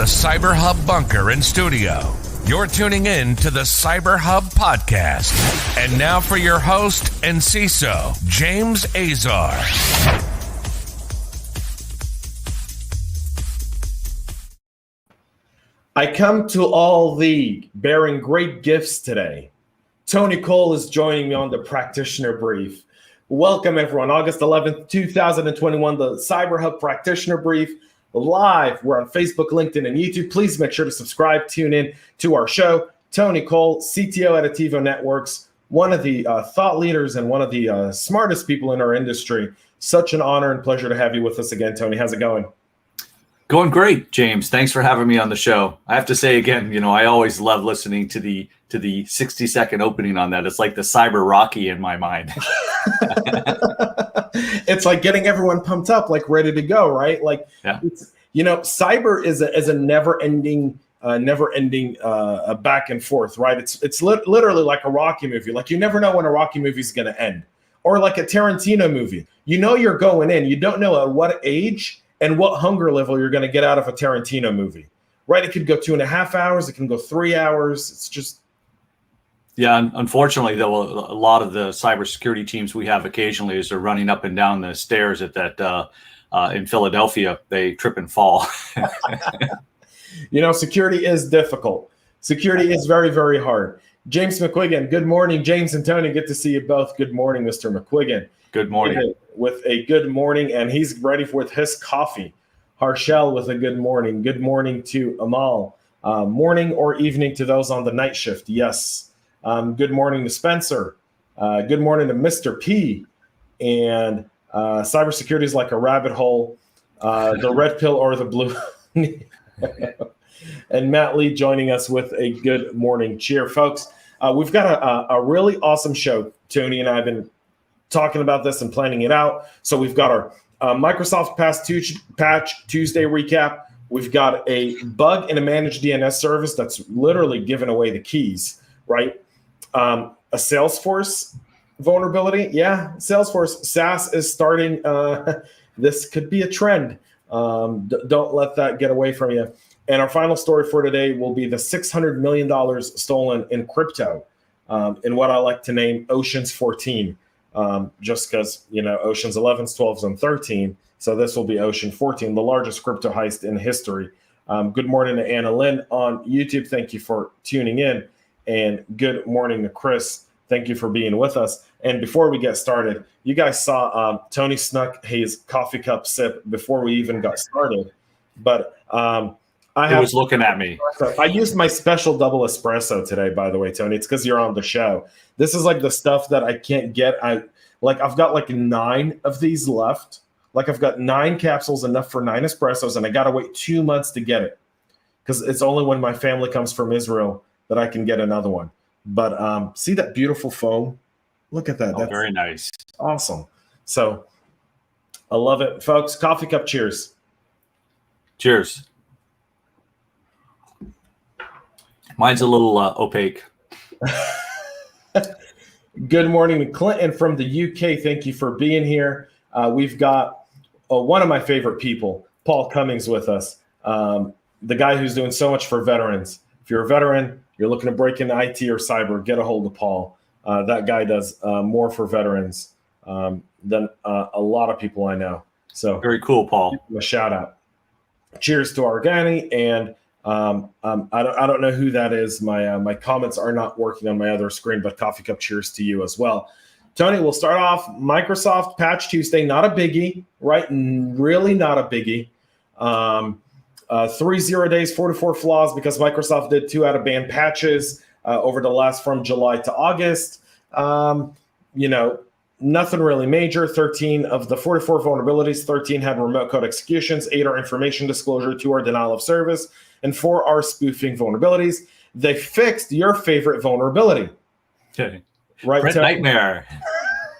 the CyberHub bunker and studio, you're tuning in to the CyberHub podcast. And now for your host and CISO, James Azar. I come to all thee bearing great gifts today. Tony Cole is joining me on the Practitioner Brief. Welcome, everyone. August 11th, 2021, the CyberHub Practitioner Brief. Live. We're on Facebook, LinkedIn, and YouTube. Please make sure to subscribe, tune in to our show. Tony Cole, CTO at Attivo Networks, one of the thought leaders and one of the smartest people in our industry. Such an honor and pleasure to have you with us again, Tony. How's it going? Going great, James. Thanks for having me on the show. I have to say again, I always love listening to the 60-second opening on that. It's like the Cyber Rocky in my mind. It's like getting everyone pumped up, like ready to go, right? Like, yeah. Cyber is a never-ending back and forth, right? It's literally like a Rocky movie. Like, you never know when a Rocky movie is going to end, or like a Tarantino movie. You're going in. You don't know at what age and what hunger level you're going to get out of a Tarantino movie, right? It could go 2.5 hours. It can go 3 hours. It's just. Yeah, unfortunately, though, a lot of the cybersecurity teams we have occasionally as they're running up and down the stairs at that in Philadelphia, they trip and fall. Security is difficult. Security is very, very hard. James McQuiggan, good morning. James and Tony, good to see you both. Good morning, Mr. McQuiggan. Good morning. With a good morning, and he's ready with his coffee. Harshel with a good morning. Good morning to Amal. Morning or evening to those on the night shift. Yes. Good morning to Spencer. Good morning to Mr. P. And cybersecurity is like a rabbit hole. The red pill or the blue. And Matt Lee joining us with a good morning cheer. Folks, we've got a really awesome show. Tony and I have been talking about this and planning it out. So we've got our Microsoft Patch Tuesday recap. We've got a bug in a managed DNS service that's literally giving away the keys, right? A Salesforce vulnerability. Yeah, Salesforce SaaS is starting. This could be a trend. Don't let that get away from you. And our final story for today will be the $600 million stolen in crypto, in what I like to name Oceans 14, just because, Oceans 11s, 12s, and 13. So this will be Ocean 14, the largest crypto heist in history. Good morning to Anna Lynn on YouTube. Thank you for tuning in. And good morning to Chris. Thank you for being with us. And before we get started, you guys saw Tony snuck his coffee cup sip before we even got started. But I was looking at me. I used my special double espresso today, by the way, Tony. It's because you're on the show. This is like the stuff that I can't get. I've got like 9 of these left. Like I've got 9 capsules, enough for 9 espressos, and I got to wait 2 months to get it because it's only when my family comes from Israel that I can get another one. But see that beautiful foam? Look at that. Oh, that's very nice. Awesome. So I love it. Folks, coffee cup cheers. Cheers. Mine's a little opaque. Good morning to Clinton from the UK. Thank you for being here. We've got one of my favorite people, Paul Cummings, with us. The guy who's doing so much for veterans. If you're a veteran, you're looking to break into IT or cyber, get a hold of Paul. That guy does more for veterans than a lot of people I know. So very cool, Paul. A shout out. Cheers to Argani. And I don't know who that is. My comments are not working on my other screen, but coffee cup cheers to you as well. Tony, we'll start off Microsoft Patch Tuesday. Not a biggie, right? Really not a biggie. 3 0 days, 44 flaws because Microsoft did 2 out-of-band patches over the last from July to August. Nothing really major. 13 of the 44 vulnerabilities, 13 had remote code executions, 8 are information disclosure, 2 are denial of service, and 4 are spoofing vulnerabilities. They fixed your favorite vulnerability. Okay. Right, Print Nightmare.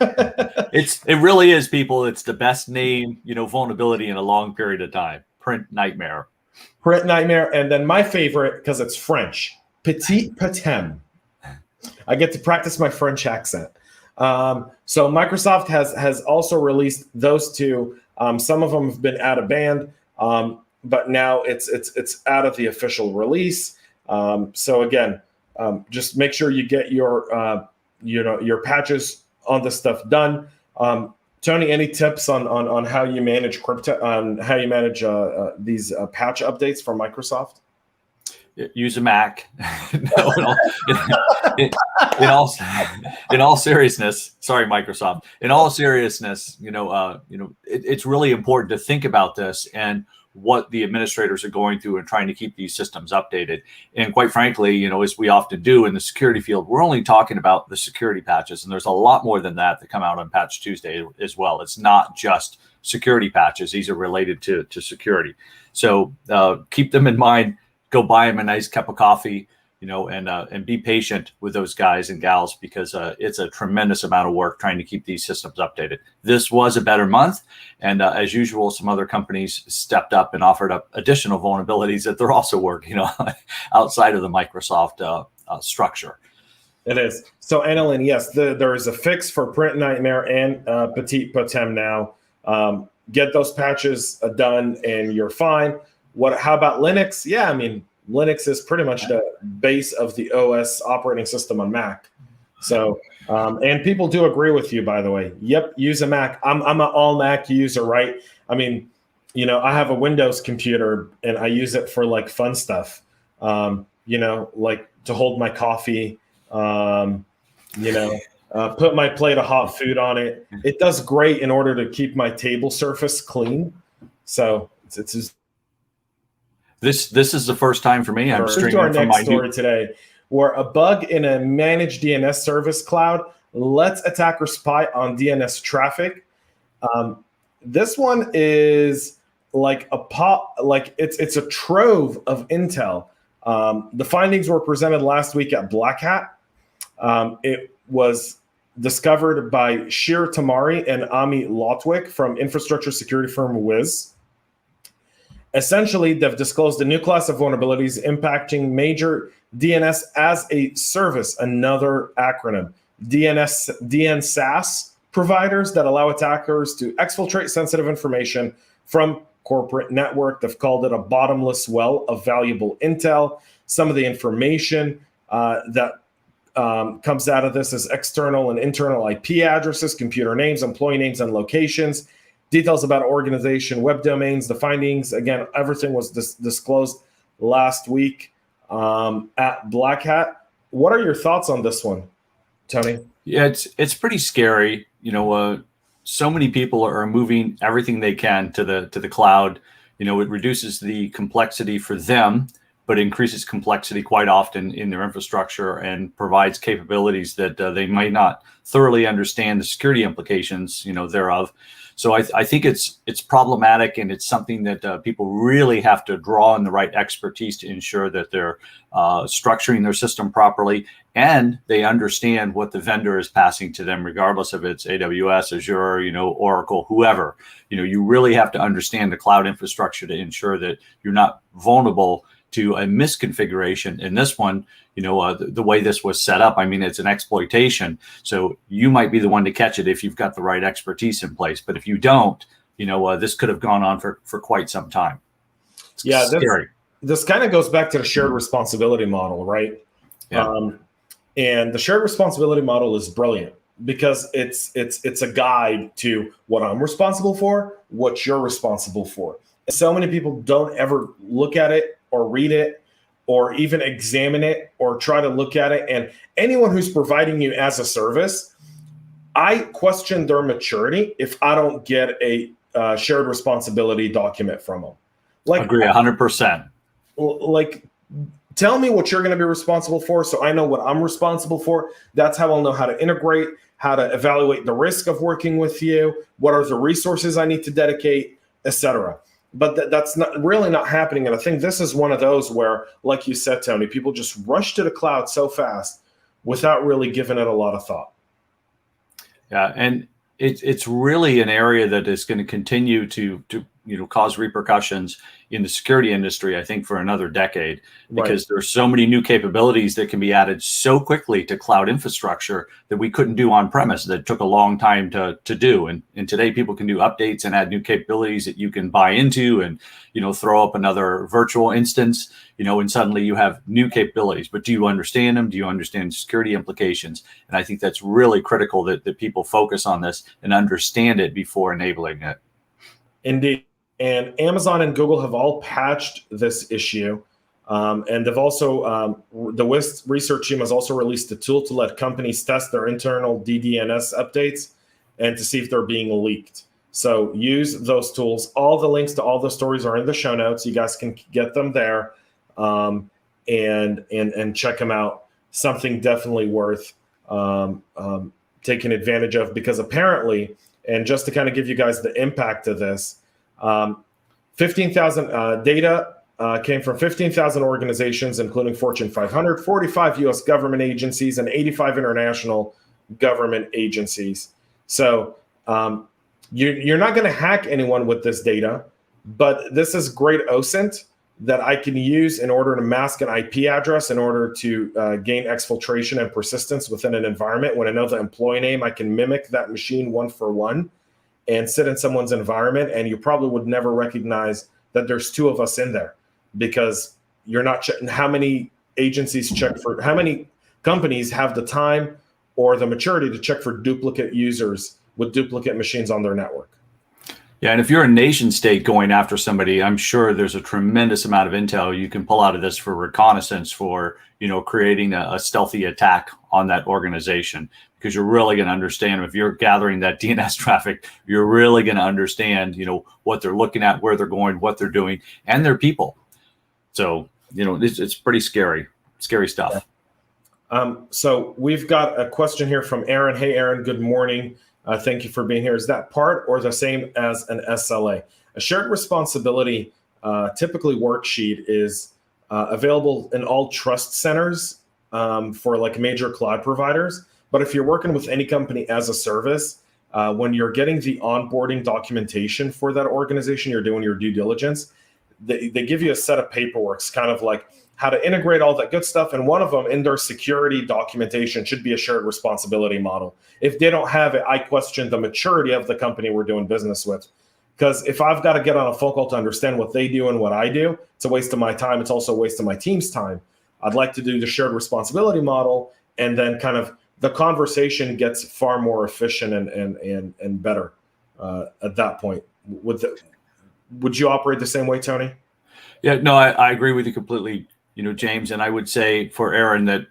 It really is, people. It's the best name, vulnerability in a long period of time. Print Nightmare. Print Nightmare, and then my favorite, because it's French, Petit Patem. I get to practice my French accent. So Microsoft has also released those 2. Some of them have been out of band. but now it's out of the official release. So again, just make sure you get your your patches on this stuff done. Tony, any tips on how you manage how you manage these patch updates from Microsoft? Use a Mac. No, in all seriousness, sorry, Microsoft. In all seriousness, it's really important to think about this and what the administrators are going through and trying to keep these systems updated. And quite frankly, as we often do in the security field, we're only talking about the security patches, and there's a lot more than that come out on Patch Tuesday as well. It's not just security patches; these are related to security. So keep them in mind. Go buy them a nice cup of coffee, and be patient with those guys and gals, because it's a tremendous amount of work trying to keep these systems updated. This was a better month, and as usual, some other companies stepped up and offered up additional vulnerabilities that they're also working on outside of the Microsoft structure. It is. So, Annalyn, yes, there is a fix for Print Nightmare and Petit Potem now. Get those patches done, and you're fine. How about Linux? Yeah, I mean, Linux is pretty much the base of the OS operating system on Mac. So, and people do agree with you, by the way. Yep, use a Mac. I'm an all Mac user, right? I mean, I have a Windows computer and I use it for like fun stuff. Like to hold my coffee. Put my plate of hot food on it. It does great in order to keep my table surface clean. So it's This is the first time for me. I'm streaming to our from next my story today, where a bug in a managed DNS service cloud lets attackers spy on DNS traffic. This one is like it's a trove of intel. The findings were presented last week at Black Hat. It was discovered by Shir Tamari and Ami Lotwick from infrastructure security firm Wiz. Essentially, they've disclosed a new class of vulnerabilities impacting major DNS as a service, another acronym, DNSAS providers that allow attackers to exfiltrate sensitive information from corporate network. They've called it a bottomless well of valuable intel. Some of the information that comes out of this is external and internal IP addresses, computer names, employee names, and locations. Details about organization, web domains, the findings. Again, everything was disclosed last week at Black Hat. What are your thoughts on this one, Tony? Yeah, it's pretty scary. So many people are moving everything they can to the cloud. It reduces the complexity for them, but increases complexity quite often in their infrastructure and provides capabilities that they might not thoroughly understand the security implications, thereof. So I think it's problematic, and it's something that people really have to draw in the right expertise to ensure that they're structuring their system properly and they understand what the vendor is passing to them, regardless if it's AWS, Azure, Oracle, whoever. You really have to understand the cloud infrastructure to ensure that you're not vulnerable to a misconfiguration. In this one, the way this was set up, I mean, it's an exploitation. So you might be the one to catch it if you've got the right expertise in place. But if you don't, this could have gone on for quite some time. It's scary. This kind of goes back to the shared responsibility model, right? Yeah. And the shared responsibility model is brilliant because it's a guide to what I'm responsible for, what you're responsible for. So many people don't ever look at it or read it or even examine it or try to look at it. And anyone who's providing you as a service, I question their maturity if I don't get a shared responsibility document from them. Like, agree 100%. Like, tell me what you're going to be responsible for so I know what I'm responsible for. That's how I'll know how to integrate, how to evaluate the risk of working with you, what are the resources I need to dedicate, etc. But that's not happening. And I think this is one of those where, like you said, Tony, people just rush to the cloud so fast without really giving it a lot of thought. Yeah, and it's really an area that is going to continue to cause repercussions in the security industry, I think, for another decade, because Right. there's so many new capabilities that can be added so quickly to cloud infrastructure that we couldn't do on premise, that took a long time to do. And today people can do updates and add new capabilities that you can buy into and, throw up another virtual instance, and suddenly you have new capabilities. But do you understand them? Do you understand security implications? And I think that's really critical that people focus on this and understand it before enabling it. Indeed. And Amazon and Google have all patched this issue. And they've also, the WIST research team has also released a tool to let companies test their internal DDNS updates and to see if they're being leaked. So use those tools. All the links to all the stories are in the show notes. You guys can get them there and check them out. Something definitely worth taking advantage of, because apparently, and just to kind of give you guys the impact of this, 15,000 data came from 15,000 organizations, including Fortune 500, 45 U.S. government agencies, and 85 international government agencies. So you're not going to hack anyone with this data, but this is great OSINT that I can use in order to mask an IP address, in order to gain exfiltration and persistence within an environment. When I know the employee name, I can mimic that machine one for one and sit in someone's environment, and you probably would never recognize that there's two of us in there, because you're not checking how many agencies check for, how many companies have the time or the maturity to check for duplicate users with duplicate machines on their network. Yeah, and if you're a nation state going after somebody, I'm sure there's a tremendous amount of intel you can pull out of this for reconnaissance, for creating a stealthy attack on that organization, because you're really going to understand, if you're gathering that DNS traffic, you're really going to understand what they're looking at, where they're going, what they're doing, and their people. So it's pretty scary stuff. So we've got a question here from Aaron. Hey, Aaron, good morning. Thank you for being here. Is that part or the same as an SLA? A shared responsibility, typically worksheet, is available in all trust centers for like major cloud providers. But if you're working with any company as a service, when you're getting the onboarding documentation for that organization, you're doing your due diligence, they give you a set of paperworks, kind of like how to integrate all that good stuff. And one of them in their security documentation should be a shared responsibility model. If they don't have it, I question the maturity of the company we're doing business with. Because if I've got to get on a phone call to understand what they do and what I do, it's a waste of my time. It's also a waste of my team's time. I'd like to do the shared responsibility model, and then kind of the conversation gets far more efficient and better at that point. Would you operate the same way, Tony? Yeah, no, I agree with you completely, James. And I would say for Aaron that,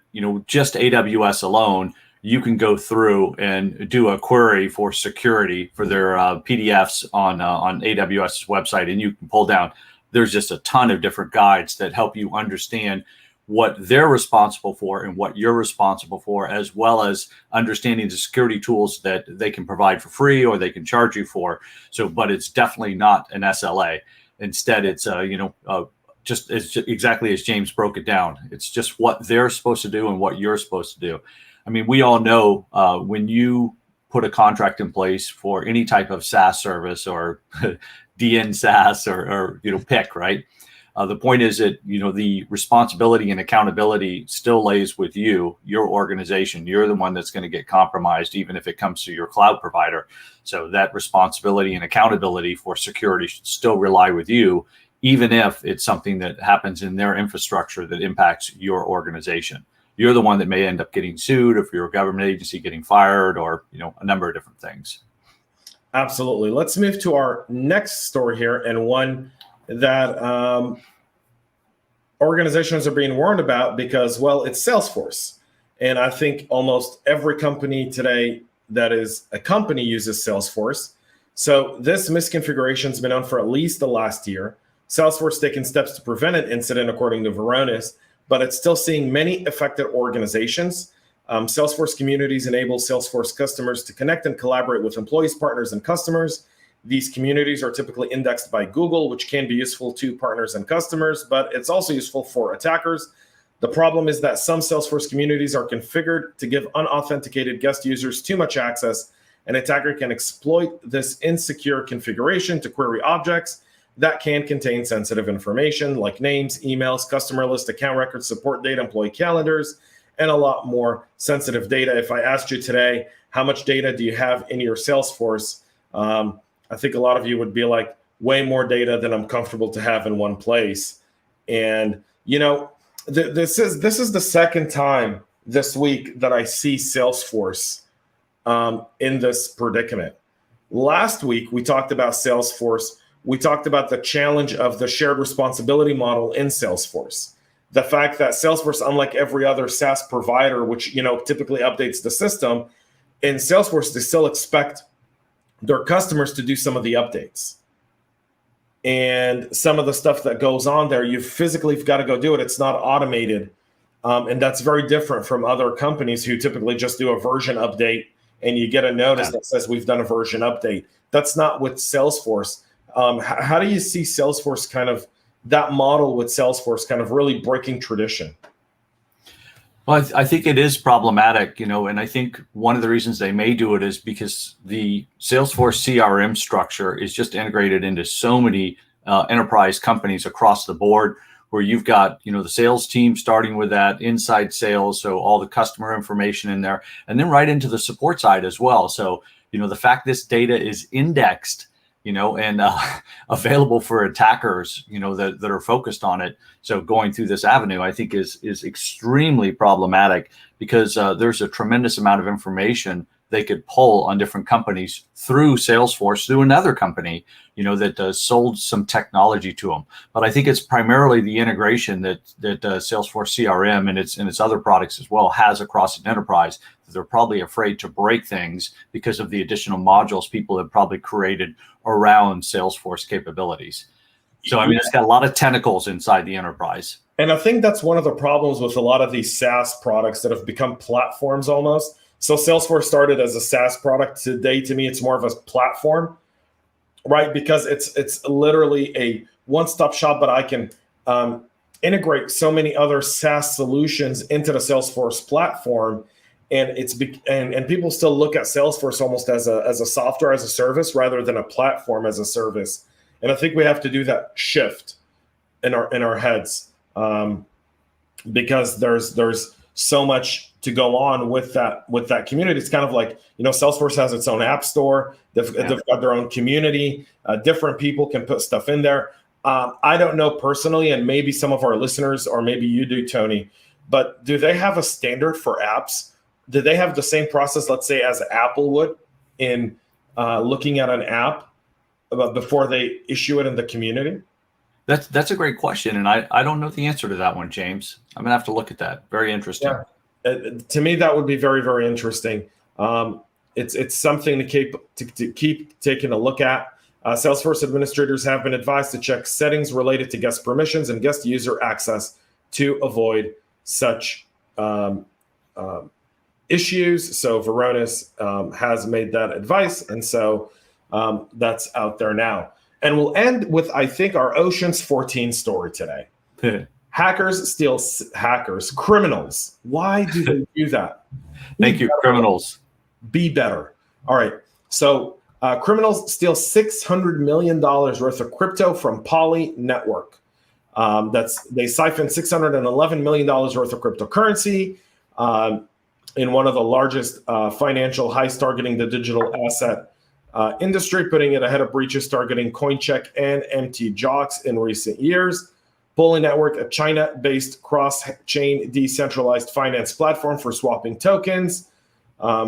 just AWS alone, you can go through and do a query for security for their PDFs on AWS's website, and you can pull down. There's just a ton of different guides that help you understand what they're responsible for and what you're responsible for, as well as understanding the security tools that they can provide for free or they can charge you for. So, but it's definitely not an SLA. Instead, it's just exactly as James broke it down. It's just what they're supposed to do and what you're supposed to do. I mean, we all know when you put a contract in place for any type of SaaS service or DN SaaS or pick, right? The point is that, the responsibility and accountability still lays with you, your organization. You're the one that's going to get compromised, even if it comes to your cloud provider. So that responsibility and accountability for security should still rely with you, even if it's something that happens in their infrastructure that impacts your organization. You're the one that may end up getting sued, if you're a government agency getting fired, or a number of different things. Absolutely. Let's move to our next story here, and one that organizations are being warned about because, well, it's Salesforce. And I think almost every company today that is a company uses Salesforce. So this misconfiguration has been on for at least the last year. Salesforce taking steps to prevent an incident, according to Varonis, but it's still seeing many affected organizations. Salesforce communities enable Salesforce customers to connect and collaborate with employees, partners, and customers. These communities are typically indexed by Google, which can be useful to partners and customers, but it's also useful for attackers. The problem is that some Salesforce communities are configured to give unauthenticated guest users too much access, An attacker can exploit this insecure configuration to query objects that can contain sensitive information like names, emails, customer list, account records, support data, employee calendars, and a lot more sensitive data. If I asked you today, how much data do you have in your Salesforce? I think a lot of you would be like, way more data than I'm comfortable to have in one place. And, this is the second time this week that I see Salesforce in this predicament. Last week, we talked about Salesforce. We talked about the challenge of the shared responsibility model in Salesforce. The fact that Salesforce, unlike every other SaaS provider, which typically updates the system, in Salesforce, they still expect their customers to do some of the updates. And some of the stuff that goes on there, you physically got to go do it. It's not automated. And that's very different from other companies who typically just do a version update and you get a notice that says we've done a version update. That's not with Salesforce. How do you see Salesforce that model with Salesforce really breaking tradition? Well, I think it is problematic, and I think one of the reasons they may do it is because the Salesforce CRM structure is just integrated into so many enterprise companies across the board, where you've got, the sales team starting with that inside sales, so all the customer information in there, and then right into the support side as well. So, the fact this data is indexed, and available for attackers, that are focused on it. So going through this avenue, I think is extremely problematic, because there's a tremendous amount of information they could pull on different companies through Salesforce, through another company, that sold some technology to them. But I think it's primarily the integration that Salesforce CRM and its other products as well has across an enterprise. They're probably afraid to break things because of the additional modules people have probably created around Salesforce capabilities. So, it's got a lot of tentacles inside the enterprise. And I think that's one of the problems with a lot of these SaaS products that have become platforms almost. So Salesforce started as a SaaS product. Today, to me, it's more of a platform, right? Because it's literally a one-stop shop, but I can integrate so many other SaaS solutions into the Salesforce platform. And and people still look at Salesforce almost as a software as a service rather than a platform as a service. And I think we have to do that shift in our heads, because there's so much to go on with that community. It's kind of like, Salesforce has its own app store. They've got their own community. Different people can put stuff in there. I don't know personally, and maybe some of our listeners, or maybe you do, Tony, but do they have a standard for apps? Do they have the same process, let's say, as Apple would in looking at an app before they issue it in the community? That's a great question, and I don't know the answer to that one, James. I'm gonna have to look at that. Very interesting. Yeah. To me, that would be very, very interesting. It's something to keep taking a look at. Salesforce administrators have been advised to check settings related to guest permissions and guest user access to avoid such issues. So Varonis has made that advice, and so that's out there now. And we'll end with, I think, our Ocean's 14 story today. Criminals. Why do they do that? Thank you, criminals. Be better. All right. So criminals steal $600 million worth of crypto from Parler network. They siphoned $611 million worth of cryptocurrency in one of the largest financial heists targeting the digital asset industry, putting it ahead of breaches targeting CoinCheck and MTJox in recent years. Parler Network, a China-based cross-chain decentralized finance platform for swapping tokens,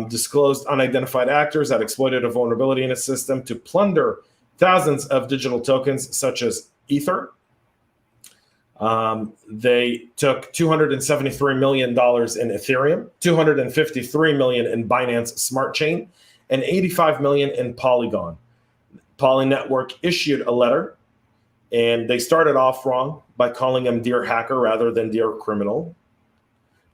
disclosed unidentified actors that exploited a vulnerability in a system to plunder thousands of digital tokens, such as Ether. They took $273 million in Ethereum, $253 million in Binance Smart Chain, and $85 million in Polygon. Parler Network issued a letter, and they started off wrong by calling them Dear Hacker rather than Dear Criminal.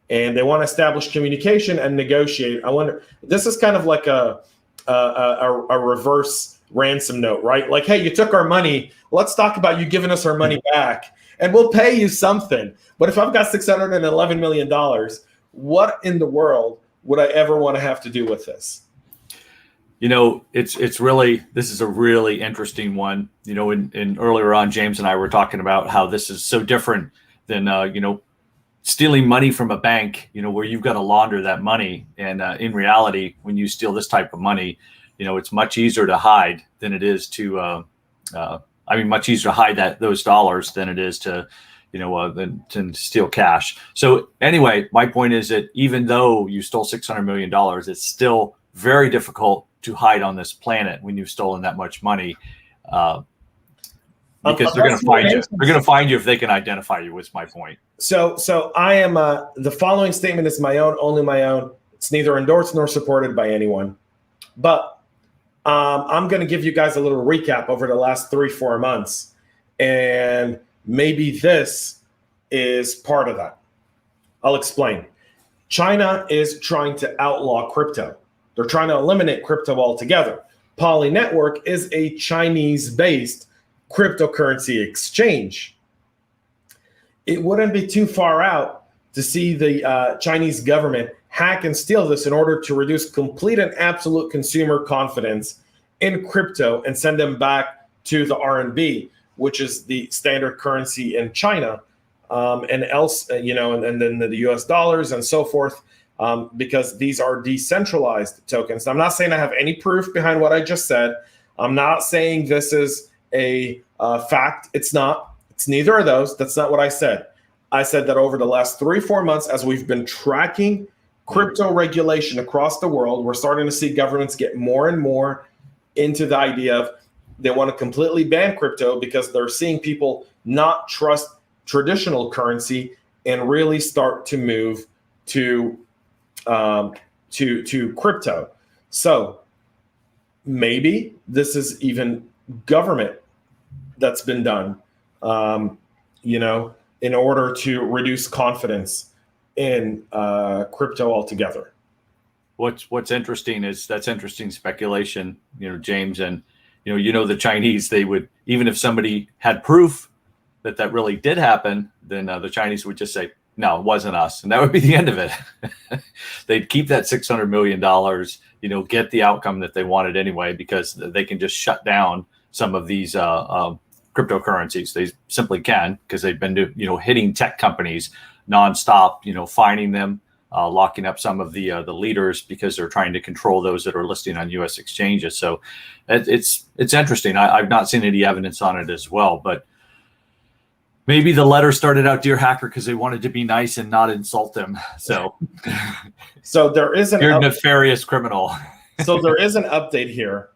And they want to establish communication and negotiate. I wonder, this is kind of like a reverse ransom note, right? Like, hey, you took our money. Let's talk about you giving us our money back, and we'll pay you something. But if I've got $611 million, what in the world would I ever want to have to do with this? It's really, this is a really interesting one. In earlier on, James and I were talking about how this is so different than stealing money from a bank, where you've got to launder that money. And in reality, when you steal this type of money, it's much easier to hide than it is to, much easier to hide those dollars than it is to, than to steal cash. So anyway, my point is that even though you stole $600 million, it's still very difficult to hide on this planet when you've stolen that much money. Because they're going to find you. They're going to find you if they can identify you. Was my point. So I am. The following statement is my own, only my own. It's neither endorsed nor supported by anyone. But I'm going to give you guys a little recap over the last 3-4 months, and maybe this is part of that. I'll explain. China is trying to outlaw crypto. They're trying to eliminate crypto altogether. Poly Network is a Chinese-based cryptocurrency exchange. It wouldn't be too far out to see the Chinese government hack and steal this in order to reduce complete and absolute consumer confidence in crypto and send them back to the RMB, which is the standard currency in China, and then the US dollars and so forth, because these are decentralized tokens. I'm not saying I have any proof behind what I just said. I'm not saying this is a fact. It's not. It's neither of those. That's not what I said. I said that over the last 3-4 months, as we've been tracking crypto regulation across the world, we're starting to see governments get more and more into the idea of they want to completely ban crypto because they're seeing people not trust traditional currency and really start to move to crypto. So maybe this is even government that's been done, in order to reduce confidence in crypto altogether. What's interesting is that's interesting speculation, James, and the Chinese, they would, even if somebody had proof that really did happen, then the Chinese would just say, no, it wasn't us, and that would be the end of it. They'd keep that $600 million, get the outcome that they wanted anyway, because they can just shut down some of these cryptocurrencies. They simply can, because they've been hitting tech companies nonstop, fining them, locking up some of the leaders because they're trying to control those that are listing on U.S. exchanges. So it's interesting. I've not seen any evidence on it as well, but maybe the letter started out Dear Hacker because they wanted to be nice and not insult them. So there is you're a nefarious criminal. So there is an update here.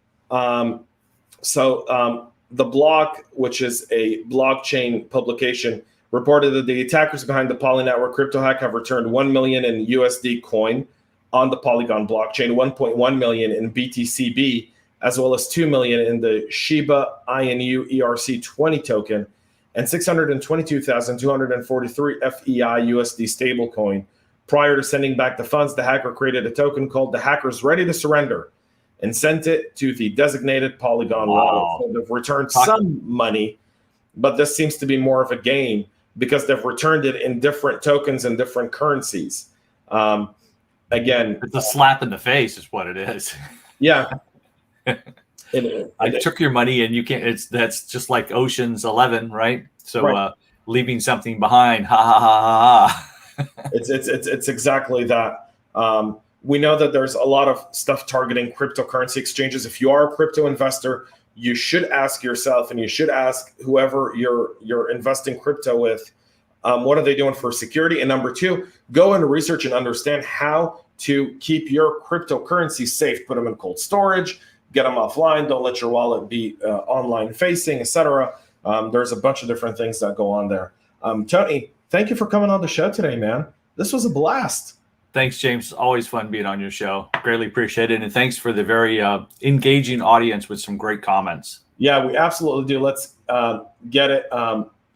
The Block, which is a blockchain publication, reported that the attackers behind the Poly Network crypto hack have returned 1 million in USD coin on the Polygon blockchain, 1.1 million in BTCB, as well as 2 million in the Shiba Inu ERC20 token, and 622,243 FEI USD stablecoin. Prior to sending back the funds, the hacker created a token called the Hackers Ready to Surrender and sent it to the designated Polygon wallet. So they've returned some money, but this seems to be more of a game because they've returned it in different tokens and different currencies. Again, it's a slap in the face is what it is. Yeah. I took your money and you can't, that's just like Ocean's 11, right? So right. Leaving something behind, ha ha ha ha ha. It's exactly that. We know that there's a lot of stuff targeting cryptocurrency exchanges. If you are a crypto investor, you should ask yourself, and you should ask whoever you're investing crypto with, what are they doing for security? And number two, go and research and understand how to keep your cryptocurrency safe. Put them in cold storage, get them offline. Don't let your wallet be online facing, etc. There's a bunch of different things that go on there. Tony, thank you for coming on the show today, man. This was a blast. Thanks, James. Always fun being on your show. Greatly appreciate it. And thanks for the very engaging audience with some great comments. Yeah, we absolutely do. Let's get it.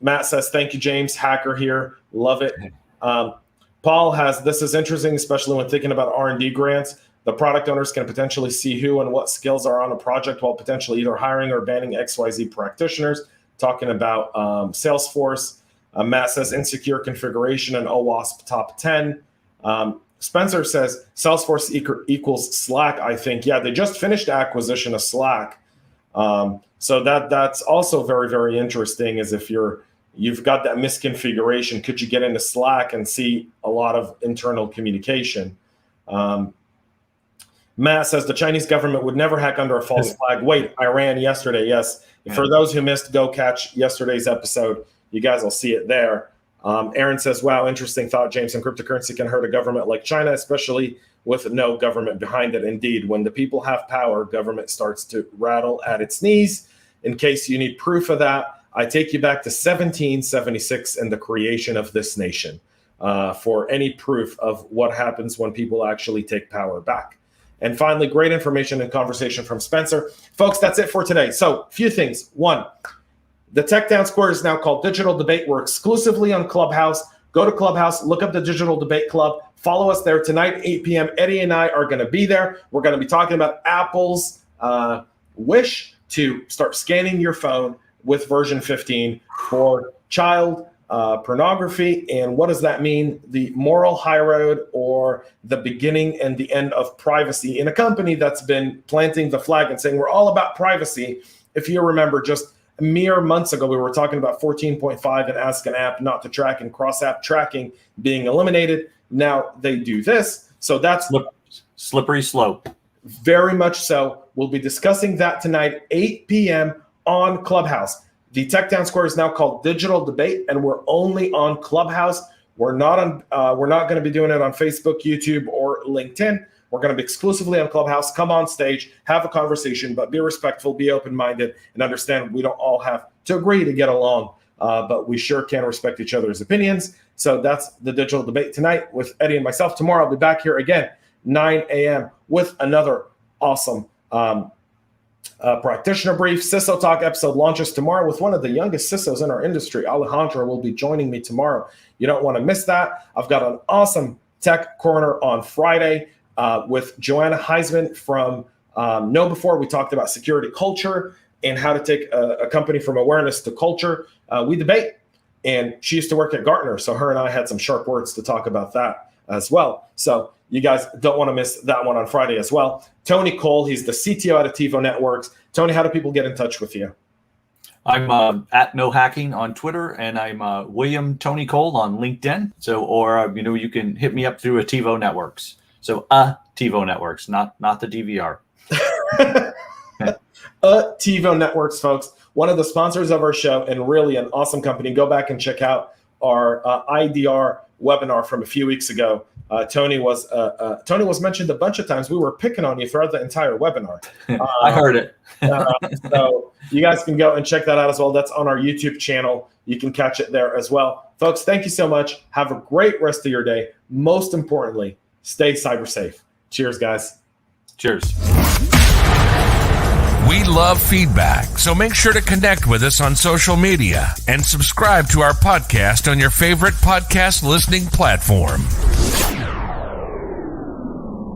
Matt says, thank you, James. Hacker here. Love it. Paul has, this is interesting, especially when thinking about R&D grants. The product owners can potentially see who and what skills are on a project while potentially either hiring or banning XYZ practitioners. Talking about Salesforce. Matt says insecure configuration and OWASP top 10. Spencer says Salesforce equals Slack, I think. Yeah, they just finished acquisition of Slack. So that's also very, very interesting, is if you've got that misconfiguration, could you get into Slack and see a lot of internal communication? Matt says the Chinese government would never hack under a false flag. Wait, Iran yesterday, yes. Yeah. For those who missed, go catch yesterday's episode. You guys will see it there. Aaron says, wow, interesting thought, James, and cryptocurrency can hurt a government like China, especially with no government behind it. Indeed, when the people have power, government starts to rattle at its knees. In case you need proof of that, I take you back to 1776 and the creation of this nation for any proof of what happens when people actually take power back. And finally, great information and conversation from Spencer. Folks, that's it for today. So, a few things. One, the Tech Town Square is now called Digital Debate. We're exclusively on Clubhouse. Go to Clubhouse, look up the Digital Debate Club. Follow us there tonight, 8 p.m. Eddie and I are going to be there. We're going to be talking about Apple's wish to start scanning your phone with version 15 for child pornography. And what does that mean? The moral high road or the beginning and the end of privacy in a company that's been planting the flag and saying we're all about privacy. If you remember, just mere months ago, we were talking about 14.5 and ask an app not to track and cross-app tracking being eliminated. Now they do this. So that's slippery slope. Very much so. We'll be discussing that tonight, 8 p.m. on Clubhouse. The Tech Town Square is now called Digital Debate, and we're only on Clubhouse. We're not going to be doing it on Facebook, YouTube, or LinkedIn. We're going to be exclusively on Clubhouse. Come on stage, have a conversation, but be respectful, be open-minded, and understand we don't all have to agree to get along, but we sure can respect each other's opinions. So that's the Digital Debate tonight with Eddie and myself. Tomorrow I'll be back here again, 9 a.m. with another awesome Practitioner Brief. CISO Talk episode launches tomorrow with one of the youngest CISOs in our industry. Alejandro will be joining me tomorrow. You don't want to miss that. I've got an awesome Tech Corner on Friday with Joanna Heisman from Know Before. We talked about security culture and how to take a company from awareness to culture. We debate, and she used to work at Gartner, so her and I had some sharp words to talk about that as well. So you guys don't want to miss that one on Friday as well. Tony Cole, he's the CTO at Attivo Networks. Tony, how do people get in touch with you? I'm at No Hacking on Twitter, and I'm William Tony Cole on LinkedIn. So, or you can hit me up through Attivo Networks. So, Attivo Networks, not the DVR. Attivo Networks, folks, one of the sponsors of our show, and really an awesome company. Go back and check out our IDR webinar from a few weeks ago. Tony was mentioned a bunch of times. We were picking on you throughout the entire webinar. I heard it. So you guys can go and check that out as well. That's on our YouTube channel. You can catch it there as well. Folks, thank you so much. Have a great rest of your day. Most importantly, stay cyber safe. Cheers, guys. Cheers. We love feedback, so make sure to connect with us on social media and subscribe to our podcast on your favorite podcast listening platform.